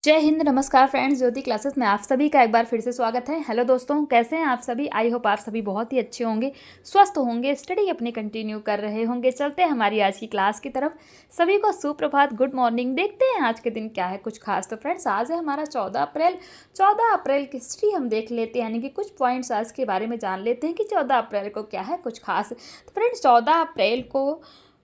जय हिंद, नमस्कार फ्रेंड्स। ज्योति क्लासेस में आप सभी का एक बार फिर से स्वागत है। हेलो दोस्तों, कैसे हैं आप सभी? आई होप आप सभी बहुत ही अच्छे होंगे, स्वस्थ होंगे, स्टडी अपनी कंटिन्यू कर रहे होंगे। चलते हैं हमारी आज की क्लास की तरफ। सभी को सुप्रभात, गुड मॉर्निंग। देखते हैं आज के दिन क्या है कुछ खास। तो फ्रेंड्स, आज है हमारा 14 अप्रैल। 14 अप्रैल की हिस्ट्री हम देख लेते हैं, यानी कि कुछ पॉइंट्स आज के बारे में जान लेते हैं कि 14 अप्रैल को क्या है कुछ खास। तो फ्रेंड्स, 14 अप्रैल को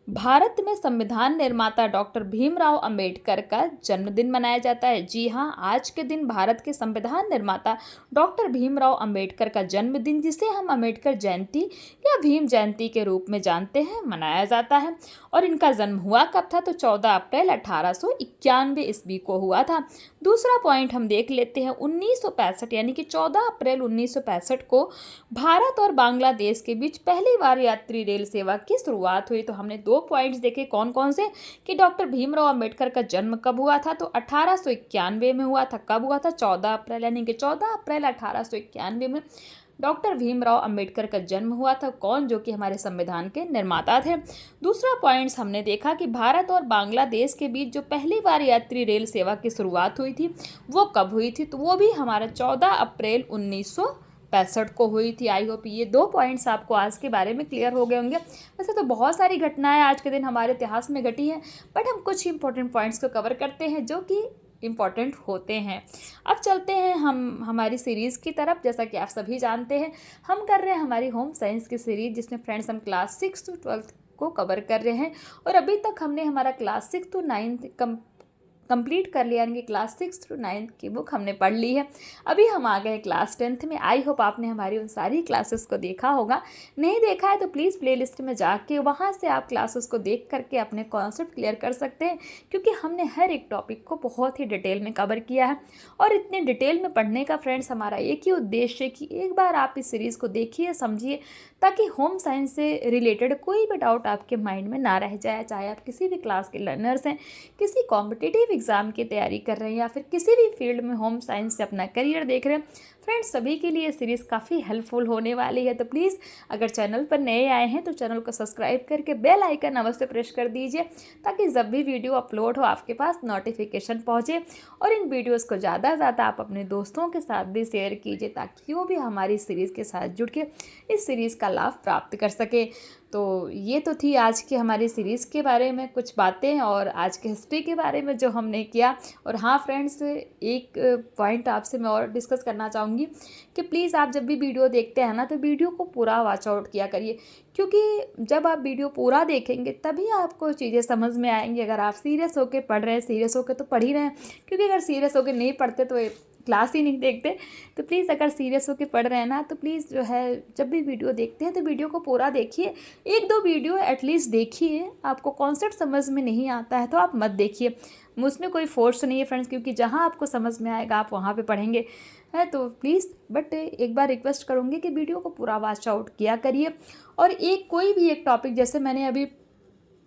भारत में संविधान निर्माता डॉक्टर भीमराव अंबेडकर का जन्मदिन मनाया जाता है। जी हाँ, आज के दिन भारत के संविधान निर्माता डॉक्टर भीमराव अंबेडकर का जन्मदिन, जिसे हम अंबेडकर जयंती या भीम जयंती के रूप में जानते हैं, मनाया जाता है। और इनका जन्म हुआ कब था? तो 14 अप्रैल 1891 ईस्वी को हुआ था। दूसरा पॉइंट हम देख लेते हैं 1965, यानी कि 14 अप्रैल 1965 को भारत और बांग्लादेश के बीच पहली बार यात्री रेल सेवा की शुरुआत हुई। तो हमने दो पॉइंट्स देखे, कौन कौन से, कि डॉक्टर भीमराव अंबेडकर का जन्म कब हुआ था? तो 1891 में हुआ था। कब हुआ था? 14 अप्रैल, यानी कि 14 अप्रैल 1891 में डॉक्टर भीमराव अंबेडकर का जन्म हुआ था। कौन? जो कि हमारे संविधान के निर्माता थे। दूसरा पॉइंट्स हमने देखा कि भारत और बांग्लादेश के बीच जो पहली बार यात्री रेल सेवा की शुरुआत हुई थी वो कब हुई थी? तो वो भी हमारा 14 अप्रैल 1965 को हुई थी। आई होप ये दो पॉइंट्स आपको आज के बारे में क्लियर हो गए होंगे। वैसे तो बहुत सारी घटनाएं आज के दिन हमारे इतिहास में घटी हैं, बट हम कुछ इंपॉर्टेंट पॉइंट्स को कवर करते हैं जो कि इम्पॉर्टेंट होते हैं। अब चलते हैं हम हमारी सीरीज़ की तरफ। जैसा कि आप सभी जानते हैं, हम कर रहे हैं हमारी होम साइंस की सीरीज़, जिसमें फ्रेंड्स हम क्लास 6 to 12 को कवर कर रहे हैं। और अभी तक हमने हमारा क्लास 6 to 9 कंप्लीट कर लिया, यानी कि क्लास 6 to 9 की बुक हमने पढ़ ली है। अभी हम आ गए क्लास 10th में। आई होप आपने हमारी उन सारी क्लासेस को देखा होगा। नहीं देखा है तो प्लीज़ प्लेलिस्ट में जाके वहाँ से आप क्लासेस को देख करके अपने कॉन्सेप्ट क्लियर कर सकते हैं, क्योंकि हमने हर एक टॉपिक को बहुत ही डिटेल में कवर किया है। और इतने डिटेल में पढ़ने का फ्रेंड्स हमारा एक ही उद्देश्य है कि एक बार आप इस सीरीज़ को देखिए, समझिए, ताकि होम साइंस से रिलेटेड कोई भी डाउट आपके माइंड में ना रह जाए। चाहे आप किसी भी क्लास के लर्नर्स हैं, किसी कॉम्पिटिटिव एग्ज़ाम की तैयारी कर रहे हैं, या फिर किसी भी फील्ड में होम साइंस से अपना करियर देख रहे हैं, फ्रेंड्स सभी के लिए सीरीज़ काफ़ी हेल्पफुल होने वाली है। तो प्लीज़ अगर चैनल पर नए आए हैं तो चैनल को सब्सक्राइब करके बेल आइकन अवश्य प्रेस कर दीजिए, ताकि जब भी वीडियो अपलोड हो आपके पास नोटिफिकेशन पहुँचे। और इन वीडियोज़ को ज़्यादा से ज़्यादा आप अपने दोस्तों के साथ भी शेयर कीजिए, ताकि वो भी हमारी सीरीज़ के साथ जुड़ के इस सीरीज़ का लाभ प्राप्त कर सके। तो ये तो थी आज की हमारी सीरीज़ के बारे में कुछ बातें, और आज के हिस्ट्री के बारे में जो हमने किया। और हाँ फ्रेंड्स, एक पॉइंट आपसे मैं और डिस्कस करना चाहूँगी कि प्लीज़ आप जब भी वीडियो देखते हैं ना, तो वीडियो को पूरा वॉच आउट किया करिए, क्योंकि जब आप वीडियो पूरा देखेंगे तभी आपको चीज़ें समझ में आएंगी। अगर आप सीरियस होकर पढ़ रहे हैं, सीरियस होकर तो पढ़ ही रहे हैं, क्योंकि अगर सीरियस होकर नहीं पढ़ते तो क्लास ही नहीं देखते। तो प्लीज़ अगर सीरियस होकर पढ़ रहे हैं ना, तो प्लीज़ जो है जब भी वीडियो देखते हैं तो वीडियो को पूरा देखिए। एक दो वीडियो एटलीस्ट देखिए। आपको कॉन्सेप्ट समझ में नहीं आता है तो आप मत देखिए, मुझमें कोई फोर्स नहीं है फ्रेंड्स, क्योंकि जहाँ आपको समझ में आएगा आप वहाँ पे पढ़ेंगे है। तो प्लीज़ बट एक बार रिक्वेस्ट करूँगी कि वीडियो को पूरा वॉच आउट किया करिए। और एक कोई भी एक टॉपिक, जैसे मैंने अभी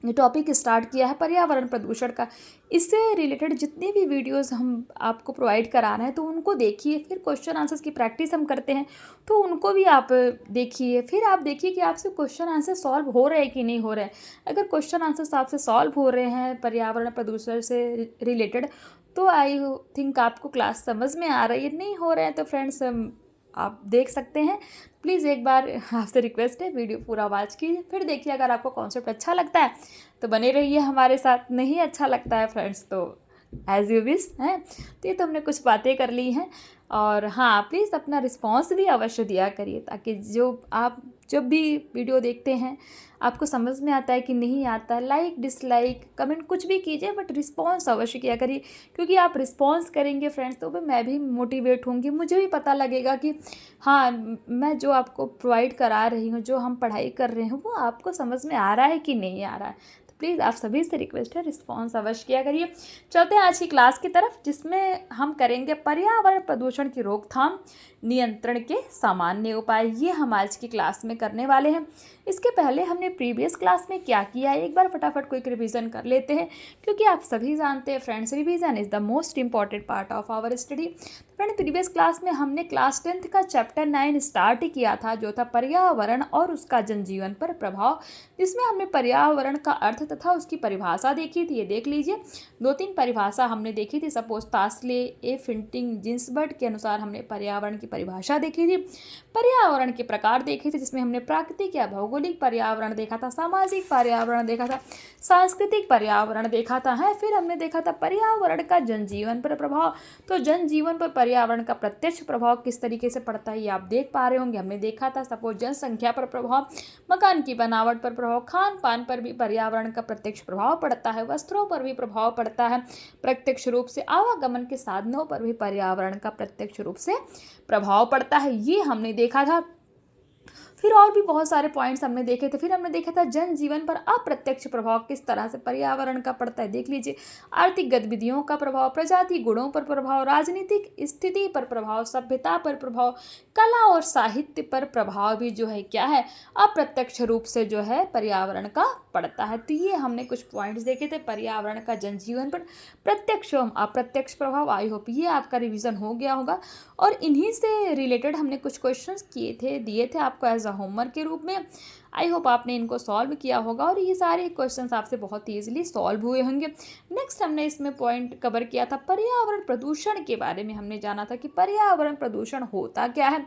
ये टॉपिक स्टार्ट किया है पर्यावरण प्रदूषण का, इससे रिलेटेड जितनी भी वीडियोस हम आपको प्रोवाइड करा रहे हैं तो उनको देखिए। फिर क्वेश्चन आंसर्स की प्रैक्टिस हम करते हैं तो उनको भी आप देखिए। फिर आप देखिए कि आपसे क्वेश्चन आंसर सॉल्व हो रहे हैं कि नहीं हो रहे हैं। अगर क्वेश्चन आंसर्स आपसे सॉल्व हो रहे हैं पर्यावरण प्रदूषण से रिलेटेड, तो आई थिंक आपको क्लास समझ में आ रही है। नहीं हो रहे हैं तो फ्रेंड्स आप देख सकते हैं। प्लीज़ एक बार आपसे रिक्वेस्ट है, वीडियो पूरा वॉच कीजिए, फिर देखिए। अगर आपको कॉन्सेप्ट अच्छा लगता है तो बने रहिए हमारे साथ, नहीं अच्छा लगता है फ्रेंड्स तो एज़ यू विश है। तो ये तो हमने कुछ बातें कर ली हैं। और हाँ, प्लीज़ अपना रिस्पॉन्स भी अवश्य दिया करिए, ताकि जो आप जब भी वीडियो देखते हैं आपको समझ में आता है कि नहीं आता, लाइक डिसलाइक कमेंट कुछ भी कीजिए, बट रिस्पॉन्स अवश्य किया करिए। क्योंकि आप रिस्पॉन्स करेंगे फ्रेंड्स तो मैं भी मोटिवेट होंगी, मुझे भी पता लगेगा कि हाँ, मैं जो आपको प्रोवाइड करा रही हूँ, जो हम पढ़ाई कर रहे हैं, वो आपको समझ में आ रहा है कि नहीं आ रहा है। प्लीज़ आप सभी से रिक्वेस्ट है, रिस्पॉन्स अवश्य किया करिए। चलते हैं आज की क्लास की तरफ, जिसमें हम करेंगे पर्यावरण प्रदूषण की रोकथाम, नियंत्रण के सामान्य उपाय। ये हम आज की क्लास में करने वाले हैं। इसके पहले हमने प्रीवियस क्लास में क्या किया है एक बार फटाफट क्विक रिवीजन कर लेते हैं, क्योंकि आप सभी जानते हैं friends, revision is the most important part of our study. Friend, previous class में हमने क्लास 10th का चैप्टर 9 स्टार्ट किया था, जो था पर्यावरण और उसका जनजीवन पर प्रभाव, जिसमें हमने पर्यावरण का अर्थ तथा उसकी परिभाषा देखी थी। ये देख लीजिए, 2-3 परिभाषा हमने देखी थी। सपोज तास्ले ए फिंटिंग जिन्सबर्ग के अनुसार हमने पर्यावरण की परिभाषा देखी थी। पर्यावरण के प्रकार देखे थे, जिसमें हमने प्राकृतिक या भौगोलिक पर्यावरण देखा था, सामाजिक पर्यावरण देखा था, सांस्कृतिक पर्यावरण देखा था है। फिर हमने देखा था पर्यावरण का जनजीवन पर प्रभाव। तो जनजीवन पर पर्यावरण का प्रत्यक्ष प्रभाव किस तरीके से पड़ता है ये आप देख पा रहे होंगे। हमने देखा था सपोज जनसंख्या पर प्रभाव, मकान की बनावट पर प्रभाव, खान पान पर भी पर्यावरण का प्रत्यक्ष प्रभाव पड़ता है, वस्त्रों पर भी प्रभाव पड़ता है प्रत्यक्ष रूप से, आवागमन के साधनों पर भी पर्यावरण का प्रत्यक्ष रूप से प्रभाव पड़ता है, ये हमने देखा था। फिर और भी बहुत सारे पॉइंट्स हमने देखे थे। फिर हमने देखा था जनजीवन पर अप्रत्यक्ष प्रभाव किस तरह से पर्यावरण का पड़ता है, देख लीजिए। आर्थिक गतिविधियों का प्रभाव, प्रजाति गुणों पर प्रभाव, राजनीतिक स्थिति पर प्रभाव, सभ्यता पर प्रभाव, कला और साहित्य पर प्रभाव भी जो है क्या है, अप्रत्यक्ष रूप से जो है पर्यावरण का पड़ता है। तो ये हमने कुछ पॉइंट्स देखे थे पर्यावरण का जनजीवन पर प्रत्यक्ष एवं अप्रत्यक्ष प्रभाव। आई होप ये आपका रिवीजन हो गया होगा, और इन्हीं से रिलेटेड हमने कुछ क्वेश्चंस किए थे, दिए थे आपको एज अ होमवर्क के रूप में। आई होप आपने इनको सॉल्व किया होगा और ये सारे क्वेश्चंस आपसे बहुत ईजिली सॉल्व हुए होंगे। नेक्स्ट हमने इसमें पॉइंट कवर किया था पर्यावरण प्रदूषण के बारे में। हमने जाना था कि पर्यावरण प्रदूषण होता क्या है,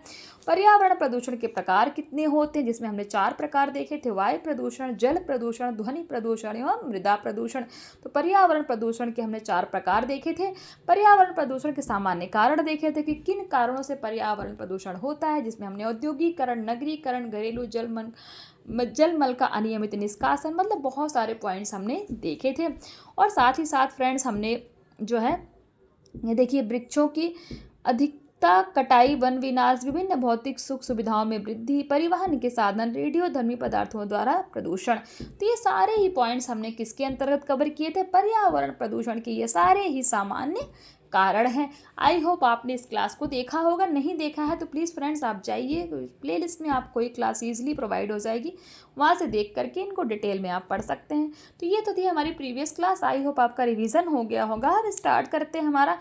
पर्यावरण प्रदूषण के प्रकार कितने होते हैं, जिसमें हमने 4 प्रकार देखे थे, वायु प्रदूषण, जल प्रदूषण, ध्वनि प्रदूषण एवं मृदा प्रदूषण। तो पर्यावरण प्रदूषण के हमने 4 प्रकार देखे थे। पर्यावरण प्रदूषण के सामान्य कारण देखे थे कि किन कारणों से पर्यावरण प्रदूषण होता है, जिसमें हमने औद्योगिकरण, नगरीकरण, घरेलू जलमल का अनियमित निष्कासन, मतलब बहुत सारे पॉइंट्स हमने देखे थे। और साथ ही साथ फ्रेंड्स हमने जो है ये देखिए वृक्षों की अधिकता, कटाई, वन विनाश, विभिन्न भौतिक सुख सुविधाओं में वृद्धि, परिवहन के साधन, रेडियोधर्मी पदार्थों द्वारा प्रदूषण। तो ये सारे ही पॉइंट्स हमने किसके अंतर्गत कवर किए थे, पर्यावरण प्रदूषण के ये सारे ही सामान्य कारण है। आई होप आपने इस क्लास को देखा होगा, नहीं देखा है तो प्लीज़ फ्रेंड्स आप जाइए, प्लेलिस्ट में आपको ये क्लास ईजिली प्रोवाइड हो जाएगी, वहाँ से देख करके इनको डिटेल में आप पढ़ सकते हैं। तो ये तो थी हमारी प्रीवियस क्लास, आई होप आपका रिवीजन हो गया होगा। अब स्टार्ट करते हैं हमारा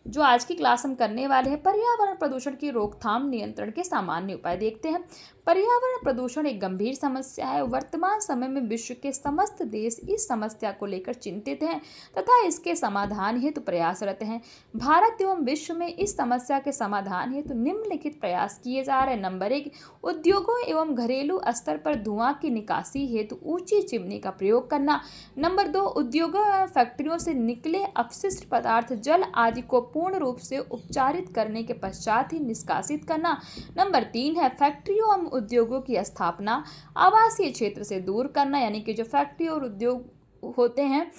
जो आज की क्लास हम करने वाले हैं, पर्यावरण प्रदूषण की रोकथाम नियंत्रण के सामान्य उपाय देखते हैं। पर्यावरण प्रदूषण एक गंभीर समस्या है। वर्तमान समय में विश्व के समस्त देश इस समस्या को लेकर चिंतित हैं तथा इसके समाधान हेतु प्रयासरत हैं। भारत एवं विश्व में इस समस्या के समाधान हेतु निम्नलिखित प्रयास किए जा रहे हैं। नंबर 1, उद्योगों एवं घरेलू स्तर पर धुआं की निकासी हेतु ऊंची चिमनी का प्रयोग करना। नंबर 2, उद्योगों एवं फैक्ट्रियों से निकले अपशिष्ट पदार्थ जल आदि को पूर्ण रूप से उपचारित करने के पश्चात ही निष्कासित करना। नंबर 3 है फैक्ट्रियों एवं उद्योगों की स्थापना आवासीय क्षेत्र से दूर करना, यानी कि जो फैक्ट्री और उद्योग होते हैं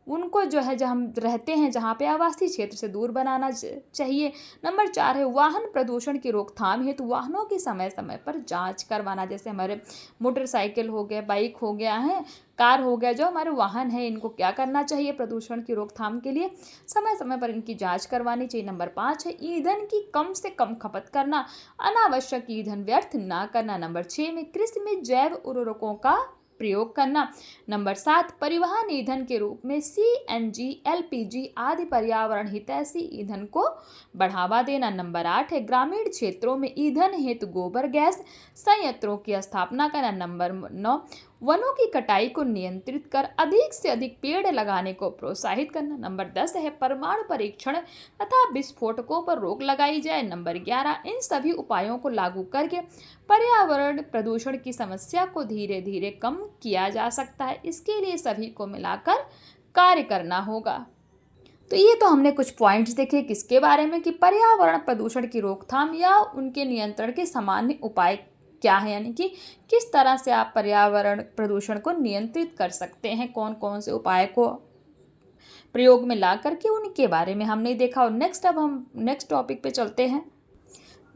उनको जो है जहाँ हम रहते हैं जहाँ पे आवासीय क्षेत्र से दूर बनाना चाहिए। नंबर 4 है वाहन प्रदूषण की रोकथाम हेतु वाहनों की समय समय पर जांच करवाना। जैसे हमारे मोटरसाइकिल हो गया, बाइक हो गया है, कार हो गया, जो हमारे वाहन है इनको क्या करना चाहिए प्रदूषण की रोकथाम के लिए समय समय पर इनकी जांच करवानी चाहिए। नंबर 5 है ईंधन की कम से कम खपत करना, अनावश्यक ईंधन व्यर्थ ना करना। नंबर 6 में कृषि में जैव उर्वरकों का प्रयोग करना। नंबर 7 परिवहन ईंधन के रूप में CNG, LPG आदि पर्यावरण हितैषी ईंधन को बढ़ावा देना। नंबर 8 है ग्रामीण क्षेत्रों में ईंधन हेतु गोबर गैस संयंत्रों की स्थापना करना। नंबर 9 वनों की कटाई को नियंत्रित कर अधिक से अधिक पेड़ लगाने को प्रोत्साहित करना। नंबर 10 है परमाणु परीक्षण तथा विस्फोटकों पर रोक लगाई जाए। नंबर 11 इन सभी उपायों को लागू करके पर्यावरण प्रदूषण की समस्या को धीरे धीरे कम किया जा सकता है। इसके लिए सभी को मिलाकर कार्य करना होगा। तो ये तो हमने कुछ पॉइंट्स देखे किसके बारे में कि पर्यावरण प्रदूषण की रोकथाम या उनके नियंत्रण के सामान्य उपाय क्या है, यानी कि किस तरह से आप पर्यावरण प्रदूषण को नियंत्रित कर सकते हैं, कौन कौन से उपाय को प्रयोग में ला करके, उनके बारे में हमने देखा। और अब हम नेक्स्ट टॉपिक पे चलते हैं।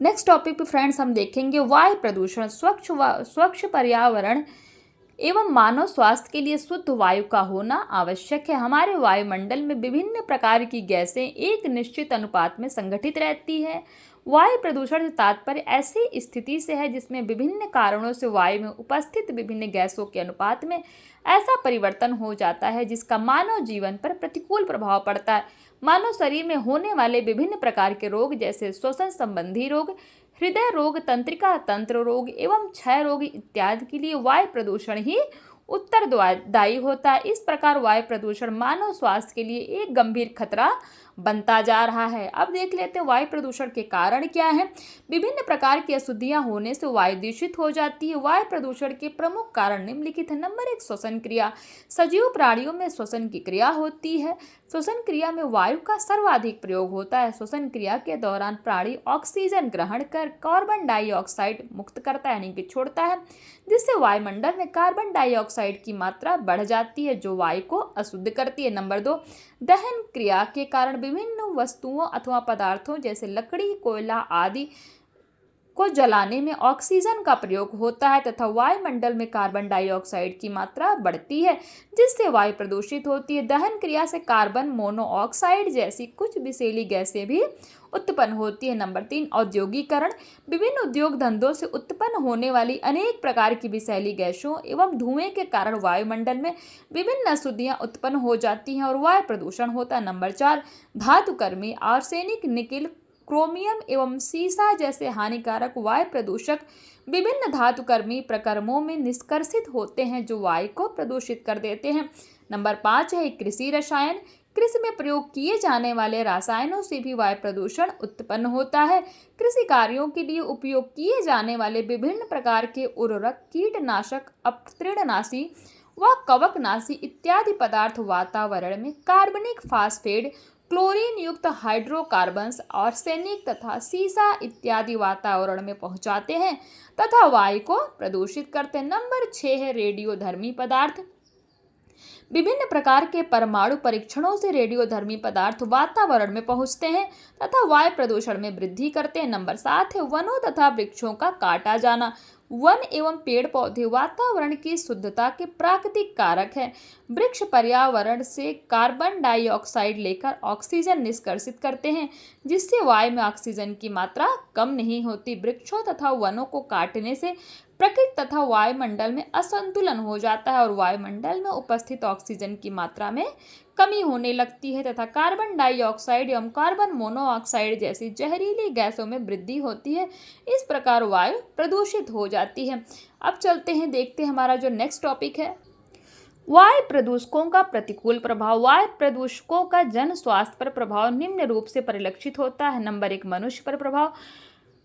नेक्स्ट टॉपिक पे फ्रेंड्स हम देखेंगे वायु प्रदूषण। स्वच्छ पर्यावरण एवं मानव स्वास्थ्य के लिए शुद्ध वायु का होना आवश्यक है। हमारे वायुमंडल में विभिन्न प्रकार की गैसें एक निश्चित अनुपात में संगठित रहती है। वायु प्रदूषण से तात्पर्य ऐसी स्थिति से है जिसमें विभिन्न कारणों से वायु में उपस्थित विभिन्न गैसों के अनुपात में ऐसा परिवर्तन हो जाता है जिसका मानव जीवन पर प्रतिकूल प्रभाव पड़ता है। मानव शरीर में होने वाले विभिन्न प्रकार के रोग जैसे श्वसन संबंधी रोग, हृदय रोग, तंत्रिका तंत्र रोग एवं क्षय रोग इत्यादि के लिए वायु प्रदूषण ही उत्तरदायी होता है। इस प्रकार वायु प्रदूषण मानव स्वास्थ्य के लिए एक गंभीर खतरा बनता जा रहा है। अब देख लेते हैं वायु प्रदूषण के कारण क्या है। विभिन्न प्रकार की अशुद्धियां होने से वायु दूषित हो जाती है। वायु प्रदूषण के प्रमुख कारण निम्नलिखित है। नंबर 1, श्वसन क्रिया। सजीव प्राणियों में श्वसन की क्रिया होती है। श्वसन क्रिया में वायु का सर्वाधिक प्रयोग होता है। श्वसन क्रिया के दौरान प्राणी ऑक्सीजन ग्रहण कर कार्बन डाइऑक्साइड मुक्त करता है यानी कि छोड़ता है, जिससे वायुमंडल में कार्बन डाइऑक्साइड की मात्रा बढ़ जाती है जो वायु को अशुद्ध करती है। नंबर 2, दहन क्रिया के कारण विभिन्न वस्तुओं अथवा पदार्थों जैसे लकड़ी, कोयला आदि को जलाने में ऑक्सीजन का प्रयोग होता है तथा वायुमंडल में कार्बन डाइऑक्साइड की मात्रा बढ़ती है जिससे वायु प्रदूषित होती है। दहन क्रिया से कार्बन मोनोऑक्साइड जैसी कुछ विषैली गैसें भी उत्पन्न होती है। नंबर 3, औद्योगिकरण। विभिन्न उद्योग धंधों से उत्पन्न होने वाली अनेक प्रकार की विषैली गैसों एवं धुएं के कारण वायुमंडल में विभिन्न अशुद्धियां उत्पन्न हो जाती हैं और वायु प्रदूषण होता है। नंबर 4, धातुकर्मी। आर्सेनिक, निकिल, क्रोमियम एवं सीसा जैसे हानिकारक वायु प्रदूषक विभिन्न धातुकर्मी प्रकर्मों में निष्कर्षित होते हैं जो वायु को प्रदूषित कर देते हैं। नंबर 5 है कृषि रसायन। कृषि में प्रयोग किए जाने वाले रसायनों से भी वायु प्रदूषण उत्पन्न होता है। कृषि कार्यों के लिए उपयोग किए जाने वाले विभिन्न प्रकार के उर्वरक, कीटनाशक, अपतृणनाशी व कवकनाशी इत्यादि पदार्थ वातावरण में कार्बनिक फास्फेट, क्लोरीन युक्त हाइड्रोकार्बन्स, आर्सेनिक तथा सीसा इत्यादि वातावरण में पहुंचाते हैं तथा वायु को प्रदूषित करते हैं। नंबर 6 है रेडियोधर्मी पदार्थ। विभिन्न प्रकार के परमाणु परीक्षणों से रेडियोधर्मी पदार्थ वातावरण में पहुंचते हैं तथा वायु प्रदूषण में वृद्धि करते हैं। नंबर 7 है वनों तथा वृक्षों का काटा जाना। वन एवं पेड़ पौधे वातावरण की शुद्धता के प्राकृतिक कारक हैं। वृक्ष पर्यावरण से कार्बन डाइऑक्साइड लेकर ऑक्सीजन निष्कर्षित करते हैं जिससे वायु में ऑक्सीजन की मात्रा कम नहीं होती। वृक्षों तथा वनों को काटने से प्रकृति तथा वायुमंडल में असंतुलन हो जाता है और वायुमंडल में उपस्थित ऑक्सीजन की मात्रा में कमी होने लगती है तथा कार्बन डाइऑक्साइड एवं कार्बन मोनोऑक्साइड जैसी जहरीली गैसों में वृद्धि होती है। इस प्रकार वायु प्रदूषित हो जाती है। अब चलते हैं, देखते हैं हमारा जो नेक्स्ट टॉपिक है, वायु प्रदूषकों का प्रतिकूल प्रभाव। वायु प्रदूषकों का जन स्वास्थ्य पर प्रभाव निम्न रूप से परिलक्षित होता है। नंबर 1, मनुष्य पर प्रभाव।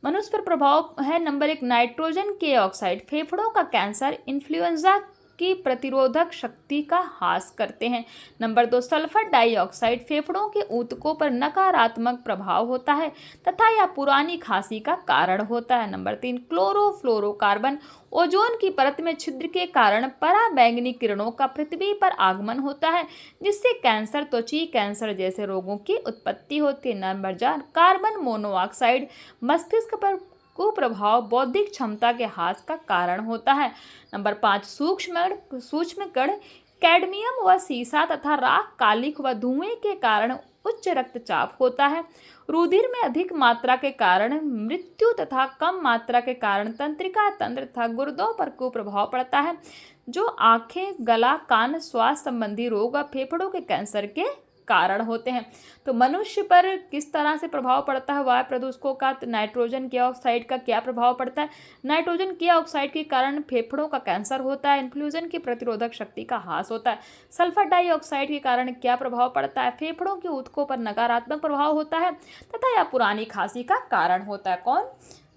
मनुष्य पर प्रभाव है नंबर 1, नाइट्रोजन के ऑक्साइड फेफड़ों का कैंसर, इन्फ्लुएंजा की प्रतिरोधक शक्ति का ह्रास करते हैं। नंबर 2, सल्फर डाइऑक्साइड फेफड़ों के ऊतकों पर नकारात्मक प्रभाव होता है तथा यह पुरानी खांसी का कारण होता है। नंबर 3, क्लोरोफ्लोरोकार्बन ओजोन की परत में छिद्र के कारण पराबैंगनी किरणों का पृथ्वी पर आगमन होता है जिससे कैंसर, त्वचा कैंसर जैसे रोगों की उत्पत्ति होती है। नंबर 4, कार्बन मोनोऑक्साइड मस्तिष्क पर कुप्रभाव बौद्धिक क्षमता के ह्रास का कारण होता है। नंबर 5, सूक्ष्म कण कैडमियम व सीसा तथा राख, कालिख व धुएं के कारण उच्च रक्तचाप होता है। रुधिर में अधिक मात्रा के कारण मृत्यु तथा कम मात्रा के कारण तंत्रिका तंत्र तथा गुर्दों पर कुप्रभाव पड़ता है जो आंखें, गला, कान, श्वास संबंधी रोग और फेफड़ों के कैंसर के कारण होते हैं। तो मनुष्य पर किस तरह से प्रभाव पड़ता है वायु प्रदूषकों का? तो नाइट्रोजन के ऑक्साइड का क्या प्रभाव पड़ता है? नाइट्रोजन के ऑक्साइड के कारण फेफड़ों का कैंसर होता है, इन्फ्लूएंजा की प्रतिरोधक शक्ति का ह्रास होता है। सल्फर डाइऑक्साइड के कारण क्या प्रभाव पड़ता है? फेफड़ों के ऊतकों पर नकारात्मक प्रभाव होता है तथा यह पुरानी खांसी का कारण होता है। कौन?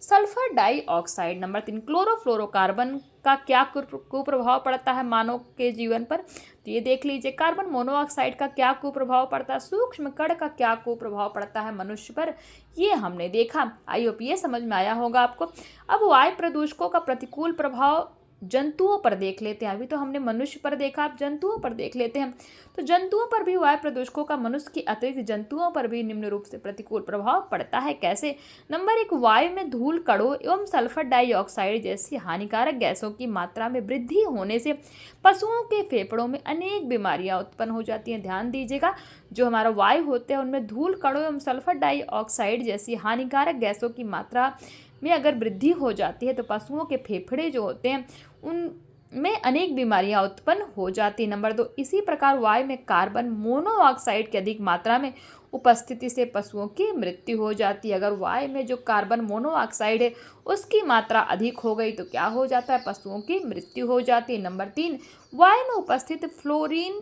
Sulphur dioxide. नंबर 3, क्लोरोफ्लोरोकार्बन का क्या कुप्रभाव पड़ता है मानव के जीवन पर? तो ये देख लीजिए, कार्बन मोनोऑक्साइड का क्या कुप्रभाव पड़ता है, सूक्ष्म कण का क्या कुप्रभाव पड़ता है मनुष्य पर, ये हमने देखा। आई होप ये समझ में आया होगा आपको। अब वायु प्रदूषकों का प्रतिकूल प्रभाव जंतुओं पर देख लेते हैं। अभी तो हमने मनुष्य पर देखा, अब जंतुओं पर देख लेते हैं। तो जंतुओं पर भी वायु प्रदूषकों का मनुष्य के अतिरिक्त जंतुओं पर भी निम्न रूप से प्रतिकूल प्रभाव पड़ता है। कैसे? नंबर 1, वायु में धूल कणों एवं सल्फर डाइऑक्साइड जैसी हानिकारक गैसों की मात्रा में वृद्धि होने से पशुओं के फेफड़ों में अनेक बीमारियां उत्पन्न हो जाती हैं। ध्यान दीजिएगा, जो हमारा वायु होते हैं उनमें धूल कणों एवं सल्फर डाइऑक्साइड जैसी हानिकारक गैसों की मात्रा में अगर वृद्धि हो जाती है तो पशुओं के फेफड़े जो होते हैं उनमें अनेक बीमारियां उत्पन्न हो जाती हैं। नंबर 2, इसी प्रकार वायु में कार्बन मोनोऑक्साइड की अधिक मात्रा में उपस्थिति से पशुओं की मृत्यु हो जाती है। अगर वायु में जो कार्बन मोनोऑक्साइड है उसकी मात्रा अधिक हो गई तो क्या हो जाता है? पशुओं की मृत्यु हो जाती है। नंबर 3, वायु में उपस्थित फ्लोरीन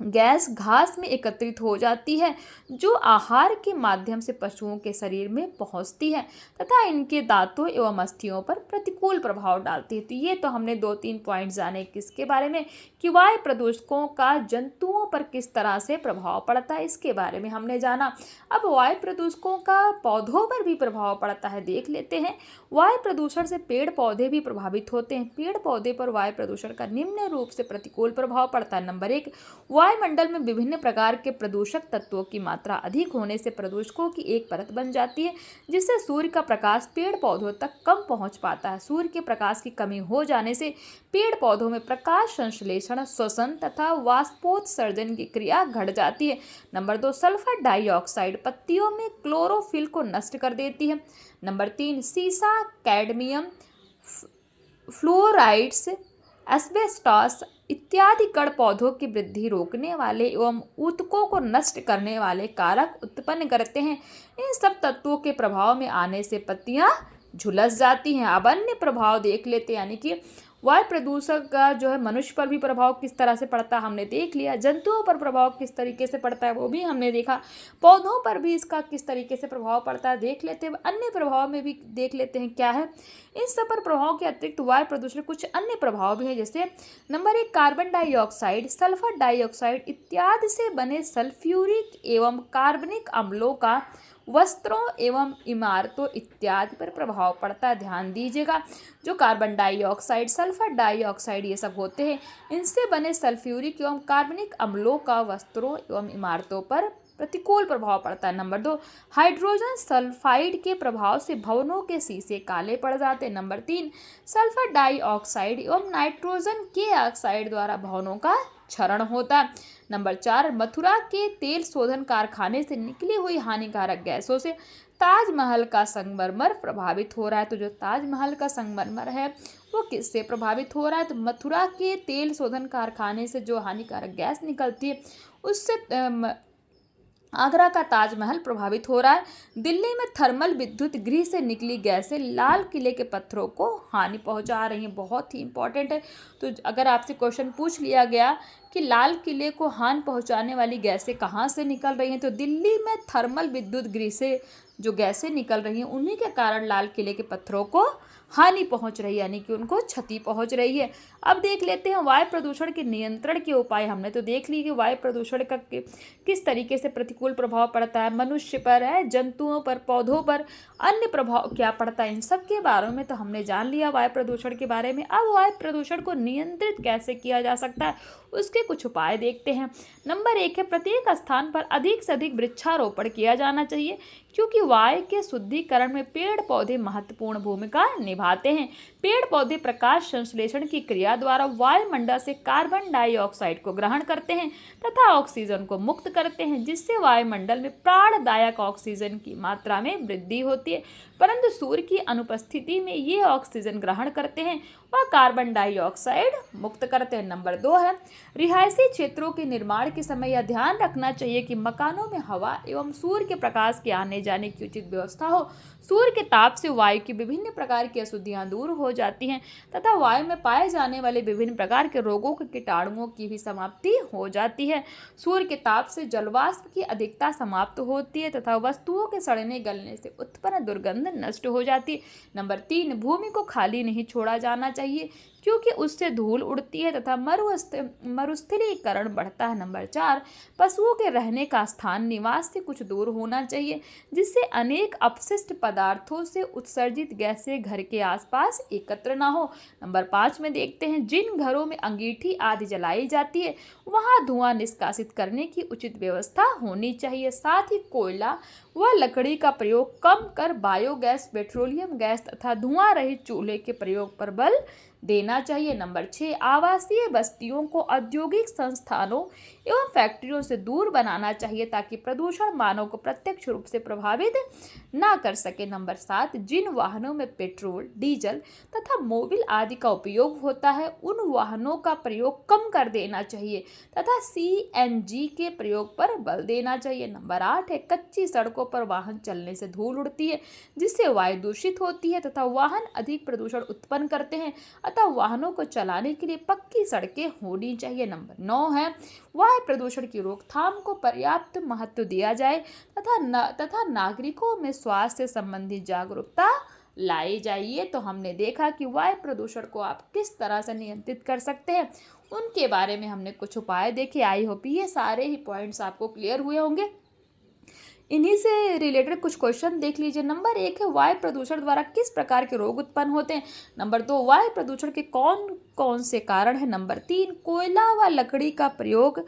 गैस घास में एकत्रित हो जाती है जो आहार के माध्यम से पशुओं के शरीर में पहुंचती है तथा इनके दांतों एवं अस्थियों पर प्रतिकूल प्रभाव डालती है। तो ये तो हमने 2-3 पॉइंट जाने किसके बारे में कि वायु प्रदूषकों का जंतुओं पर किस तरह से प्रभाव पड़ता है, इसके बारे में हमने जाना। अब वायु प्रदूषकों का पौधों पर भी प्रभाव पड़ता है, देख लेते हैं। वायु प्रदूषण से पेड़ पौधे भी प्रभावित होते हैं। पेड़ पौधे पर वायु प्रदूषण का निम्न रूप से प्रतिकूल प्रभाव पड़ता है। नंबर 1, वायुमंडल में विभिन्न प्रकार के प्रदूषक तत्वों की मात्रा अधिक होने से प्रदूषकों की एक परत बन जाती है जिससे सूर्य का प्रकाश पेड़ पौधों तक कम पहुंच पाता है। सूर्य के प्रकाश की कमी हो जाने से पेड़ पौधों में प्रकाश संश्लेषण, श्वसन तथा वाष्पोत्सर्जन की क्रिया घट जाती है। नंबर 2, सल्फर डाइऑक्साइड पत्तियों में क्लोरोफिल को नष्ट कर देती है। नंबर 3, सीसा, कैडमियम, फ्लोराइड्स, एस्बेस्टॉस इत्यादि कण पौधों की वृद्धि रोकने वाले एवं ऊतकों को नष्ट करने वाले कारक उत्पन्न करते हैं। इन सब तत्वों के प्रभाव में आने से पत्तियां झुलस जाती हैं। अब अन्य प्रभाव देख लेते हैं, यानी कि वायु प्रदूषक का जो है मनुष्य पर भी प्रभाव किस तरह से पड़ता है हमने देख लिया, जंतुओं पर प्रभाव किस तरीके से पड़ता है वो भी हमने देखा, पौधों पर भी इसका किस तरीके से प्रभाव पड़ता है देख लेते हैं। अन्य प्रभाव में भी देख लेते हैं क्या है। इन सब पर प्रभाव के अतिरिक्त वायु प्रदूषण कुछ अन्य प्रभाव भी हैं, जैसे number 1, carbon dioxide, sulphur dioxide इत्यादि से बने सल्फ्यूरिक एवं कार्बनिक अम्लों का वस्त्रों एवं इमारतों इत्यादि पर प्रभाव पड़ता है। ध्यान दीजिएगा, जो कार्बन डाइऑक्साइड, सल्फर डाइऑक्साइड ये सब होते हैं, इनसे बने सल्फ्यूरिक एवं कार्बनिक अम्लों का वस्त्रों एवं इमारतों पर प्रतिकूल प्रभाव पड़ता है। नंबर 2, हाइड्रोजन सल्फाइड के प्रभाव से भवनों के शीशे काले पड़ जाते हैं। नंबर 3, सल्फर डाइऑक्साइड एवं नाइट्रोजन के ऑक्साइड द्वारा भवनों का क्षरण होता है। नंबर 4, मथुरा के तेल शोधन कारखाने से निकली हुई हानिकारक गैसों से ताजमहल का संगमरमर प्रभावित हो रहा है। तो जो ताजमहल का संगमरमर है वो किससे प्रभावित हो रहा है? तो मथुरा के तेल शोधन कारखाने से जो हानिकारक गैस निकलती है उससे आगरा का ताजमहल प्रभावित हो रहा है। दिल्ली में थर्मल विद्युत गृह से निकली गैसें लाल किले के पत्थरों को हानि पहुंचा रही हैं। बहुत ही इंपॉर्टेंट है। तो अगर आपसे क्वेश्चन पूछ लिया गया कि लाल किले को हानि पहुंचाने वाली गैसें कहाँ से निकल रही हैं, तो दिल्ली में थर्मल विद्युत गृह से जो गैसें निकल रही हैं उन्हीं के कारण लाल किले के पत्थरों को हानि पहुंच रही है, यानी कि उनको क्षति पहुंच रही है। अब देख लेते हैं वायु प्रदूषण के नियंत्रण के उपाय। हमने तो देख ली कि वायु प्रदूषण का किस तरीके से प्रतिकूल प्रभाव पड़ता है, मनुष्य पर है, जंतुओं पर, पौधों पर, अन्य प्रभाव क्या पड़ता है, इन सब के बारे में तो हमने जान लिया वायु प्रदूषण के बारे में। अब वायु प्रदूषण को नियंत्रित कैसे किया जा सकता है उसके कुछ उपाय देखते हैं। नंबर 1 है, प्रत्येक स्थान पर अधिक से अधिक वृक्षारोपण किया जाना चाहिए क्योंकि वायु के शुद्धिकरण में पेड़ पौधे महत्वपूर्ण भूमिका निभाते हैं। पेड़ पौधे प्रकाश संश्लेषण की क्रिया द्वारा वायुमंडल से कार्बन डाइऑक्साइड को ग्रहण करते हैं तथा ऑक्सीजन को मुक्त करते हैं, जिससे वायुमंडल में प्राणदायक ऑक्सीजन की मात्रा में वृद्धि होती है। परंतु सूर्य की अनुपस्थिति में ये ऑक्सीजन ग्रहण करते हैं और कार्बन डाइऑक्साइड मुक्त करते हैं। नंबर 2 है, रिहायशी क्षेत्रों के निर्माण के समय यह ध्यान रखना चाहिए कि मकानों में हवा एवं सूर्य के प्रकाश के आने जाने की उचित व्यवस्था हो। सूर्य के ताप से वायु की विभिन्न प्रकार की अशुद्धियां दूर हो जाती हैं तथा वायु में पाए जाने वाले विभिन्न प्रकार के रोगों के कीटाणुओं की भी समाप्ति हो जाती है। सूर्य के ताप से जलवाष्प की अधिकता समाप्त होती है तथा वस्तुओं के सड़ने गलने से उत्पन्न दुर्गंध नष्ट हो जाती है। नंबर 3, भूमि को खाली नहीं छोड़ा जाना चाहिए क्योंकि उससे धूल उड़ती है तथा मरुस्थलीकरण बढ़ता है। नंबर 4, पशुओं के रहने का स्थान निवास से कुछ दूर होना चाहिए, जिससे अनेक अपशिष्ट पदार्थों से उत्सर्जित गैसें घर के आसपास एकत्र ना हो। नंबर 5 में देखते हैं, जिन घरों में अंगीठी आदि जलाई जाती है वहां धुआं निष्कासित करने की उचित व्यवस्था होनी चाहिए। साथ ही कोयला व लकड़ी का प्रयोग कम कर बायोगैस, पेट्रोलियम गैस तथा धुआं रहित चूल्हे के प्रयोग पर बल देना चाहिए। नंबर 6, आवासीय बस्तियों को औद्योगिक संस्थानों एवं फैक्ट्रियों से दूर बनाना चाहिए ताकि प्रदूषण मानव को प्रत्यक्ष रूप से प्रभावित ना कर सके। नंबर 7, जिन वाहनों में पेट्रोल, डीजल तथा मोबिल आदि का उपयोग होता है उन वाहनों का प्रयोग कम कर देना चाहिए तथा सीएनजी के प्रयोग पर बल देना चाहिए। नंबर 8 है, कच्ची सड़कों पर वाहन चलने से धूल उड़ती है जिससे वायु दूषित होती है तथा वाहन अधिक प्रदूषण उत्पन्न करते हैं, अतः वाहनों को चलाने के लिए पक्की सड़कें होनी चाहिए। नंबर 9 है, वायु प्रदूषण की रोकथाम को पर्याप्त महत्व दिया जाए तथा नागरिकों में स्वास्थ्य संबंधी जागरूकता लाई जाइए। तो हमने देखा कि वायु प्रदूषण को आप किस तरह से नियंत्रित कर सकते हैं, उनके बारे में हमने कुछ उपाय देखे। आई होप ये सारे ही पॉइंट्स आपको क्लियर हुए होंगे। इन्हीं से रिलेटेड कुछ क्वेश्चन देख लीजिए। नंबर 1 है, वायु प्रदूषण द्वारा किस प्रकार के रोग उत्पन्न होते हैं। नंबर 2, वायु प्रदूषण के कौन कौन से कारण है। नंबर 3, कोयला व लकड़ी का प्रयोग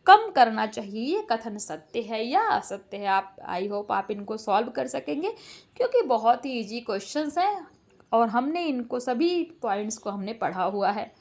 कम करना चाहिए, ये कथन सत्य है या असत्य है। आप आई होप आप इनको सॉल्व कर सकेंगे क्योंकि बहुत ही इजी क्वेश्चंस हैं और हमने इनको सभी पॉइंट्स को हमने पढ़ा हुआ है।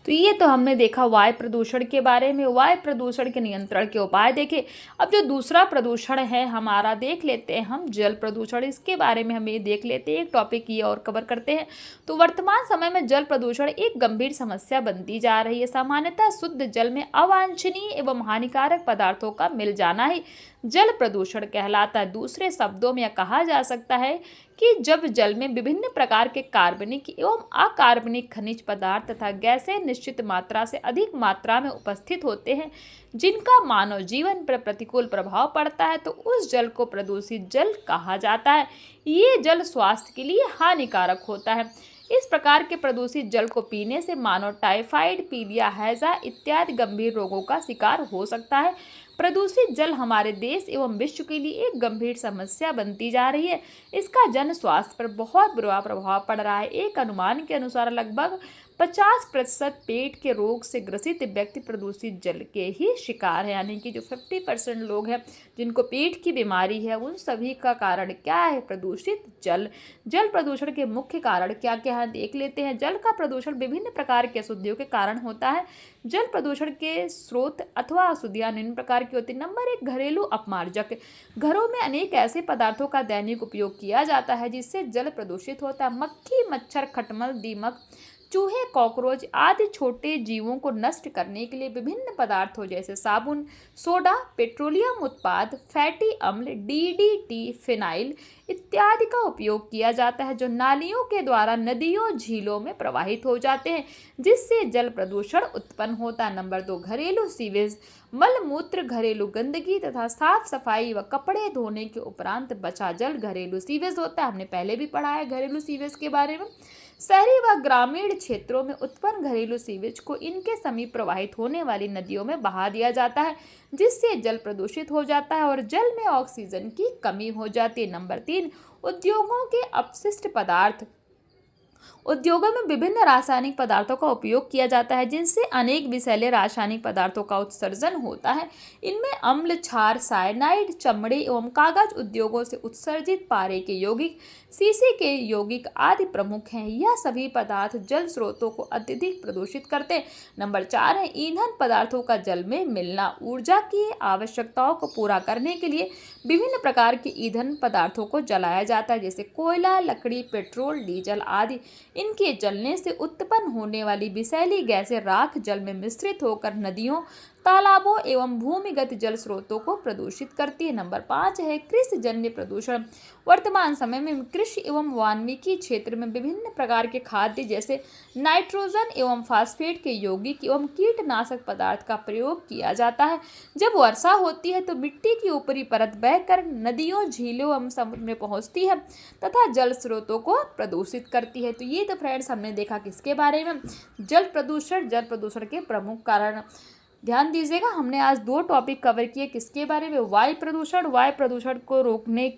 तो ये तो हमने देखा वायु प्रदूषण के बारे में, वायु प्रदूषण के नियंत्रण के उपाय देखे। अब जो दूसरा प्रदूषण है हमारा देख लेते हैं हम, जल प्रदूषण। इसके बारे में हम ये देख लेते हैं, एक टॉपिक ये और कवर करते हैं। तो वर्तमान समय में जल प्रदूषण एक गंभीर समस्या बनती जा रही है। सामान्यतः शुद्ध जल में अवांछनीय एवं हानिकारक पदार्थों का मिल जाना ही जल प्रदूषण कहलाता है। दूसरे शब्दों में यह कहा जा सकता है कि जब जल में विभिन्न प्रकार के कार्बनिक एवं अकार्बनिक खनिज पदार्थ तथा गैसें निश्चित मात्रा से अधिक मात्रा में उपस्थित होते हैं जिनका मानव जीवन पर प्रतिकूल प्रभाव पड़ता है, तो उस जल को प्रदूषित जल कहा जाता है। ये जल स्वास्थ्य के लिए हानिकारक होता है। इस प्रकार के प्रदूषित जल को पीने से मानव टाइफाइड, पीलिया, हैजा इत्यादि गंभीर रोगों का शिकार हो सकता है। प्रदूषित जल हमारे देश एवं विश्व के लिए एक गंभीर समस्या बनती जा रही है। इसका जन स्वास्थ्य पर बहुत बुरा प्रभाव पड़ रहा है। एक अनुमान के अनुसार लगभग 50% पेट के रोग से ग्रसित व्यक्ति प्रदूषित जल के ही शिकार है, यानी कि जो 50% लोग हैं जिनको पेट की बीमारी है उन सभी का कारण क्या है, प्रदूषित जल। जल प्रदूषण के मुख्य कारण क्या क्या है देख लेते हैं। जल का प्रदूषण विभिन्न प्रकार के अशुद्धियों के कारण होता है। जल प्रदूषण के स्रोत अथवा अशुद्धियां निम्न प्रकार की होती है। नंबर 1, घरेलू अपमार्जक। घरों में अनेक ऐसे पदार्थों का दैनिक उपयोग किया जाता है जिससे जल प्रदूषित होता है। मक्खी, मच्छर, खटमल, दीमक, चूहे, कॉकरोच आदि छोटे जीवों को नष्ट करने के लिए विभिन्न पदार्थों जैसे साबुन, सोडा, पेट्रोलियम उत्पाद, फैटी अम्ल, डीडीटी, फिनाइल इत्यादि का उपयोग किया जाता है जो नालियों के द्वारा नदियों, झीलों में प्रवाहित हो जाते हैं जिससे जल प्रदूषण उत्पन्न होता है। नंबर 2, घरेलू सीवेज। मलमूत्र, घरेलू गंदगी तथा साफ सफाई व कपड़े धोने के उपरांत बचा जल घरेलू सीवेज होता है। हमने पहले भी पढ़ा है घरेलू सीवेज के बारे में। शहरी व ग्रामीण क्षेत्रों में उत्पन्न घरेलू सीवेज को इनके समीप प्रवाहित होने वाली नदियों में बहा दिया जाता है जिससे जल प्रदूषित हो जाता है और जल में ऑक्सीजन की कमी हो जाती है। नंबर 3, उद्योगों के अपशिष्ट पदार्थ। उद्योगों में विभिन्न रासायनिक पदार्थों का उपयोग किया जाता है जिनसे अनेक विषैले रासायनिक पदार्थों का उत्सर्जन होता है। इनमें अम्ल, क्षार, साइनाइड, चमड़े एवं कागज उद्योगों से उत्सर्जित पारे के यौगिक, शीशे के यौगिक आदि प्रमुख हैं। यह सभी पदार्थ जल स्रोतों को अत्यधिक प्रदूषित करते हैं। नंबर 4 है ईंधन पदार्थों का जल में मिलना। ऊर्जा की आवश्यकताओं को पूरा करने के लिए विभिन्न प्रकार के ईंधन पदार्थों को जलाया जाता है जैसे कोयला, लकड़ी, पेट्रोल, डीजल आदि। इनके जलने से उत्पन्न होने वाली विषैली गैसें राख जल में मिश्रित होकर नदियों, तालाबों एवं भूमिगत जल स्रोतों को प्रदूषित करती है। नंबर 5 है कृषि जन्य प्रदूषण। वर्तमान समय में कृषि एवं वानिकी क्षेत्र में विभिन्न प्रकार के खाद्य जैसे नाइट्रोजन एवं फास्फेट के यौगिक एवं कीटनाशक पदार्थ का प्रयोग किया जाता है। जब वर्षा होती है तो मिट्टी की ऊपरी परत बहकर नदियों, झीलों एवं समुद्र में पहुंचती है तथा जल स्रोतों को प्रदूषित करती है। तो ये तो फ्रेंड्स हमने देखा किसके बारे में, जल प्रदूषण के प्रमुख कारण। ध्यान दीजिएगा, हमने आज 2 टॉपिक कवर किए किसके बारे में, वायु प्रदूषण को रोकने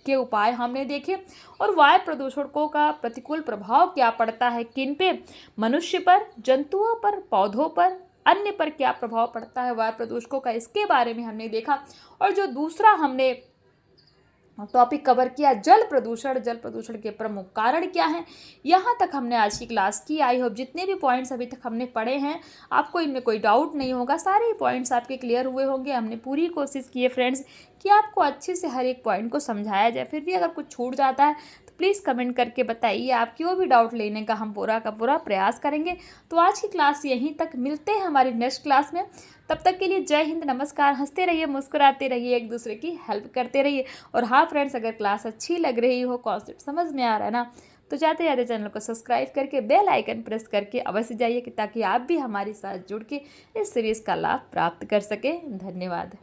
के उपाय हमने देखे और वायु प्रदूषकों का प्रतिकूल प्रभाव क्या पड़ता है किन पे, मनुष्य पर, जंतुओं पर, पौधों पर, अन्य पर क्या प्रभाव पड़ता है वायु प्रदूषकों का, इसके बारे में हमने देखा। और जो दूसरा हमने टॉपिक कवर किया जल प्रदूषण के प्रमुख कारण क्या हैं, यहाँ तक हमने आज की क्लास की। आई होप जितने भी पॉइंट्स अभी तक हमने पढ़े हैं आपको इनमें कोई डाउट नहीं होगा, सारे पॉइंट्स आपके क्लियर हुए होंगे। हमने पूरी कोशिश की है फ्रेंड्स कि आपको अच्छे से हर एक पॉइंट को समझाया जाए। फिर भी अगर कुछ छूट जाता है तो प्लीज़ कमेंट करके बताइए, आपकी वो भी डाउट लेने का हम पूरा का पूरा प्रयास करेंगे। तो आज की क्लास यहीं तक, मिलते हैं हमारी नेक्स्ट क्लास में। तब तक के लिए जय हिंद, नमस्कार। हंसते रहिए, मुस्कुराते रहिए, एक दूसरे की हेल्प करते रहिए। और हाँ फ्रेंड्स, अगर क्लास अच्छी लग रही हो, कॉन्सेप्ट समझ में आ रहा है ना, तो जाते जाते चैनल को सब्सक्राइब करके बेल आइकन प्रेस करके अवश्य जाइए ताकि आप भी हमारे साथ जुड़ के इस सीरीज़ का लाभ प्राप्त कर सकें। धन्यवाद।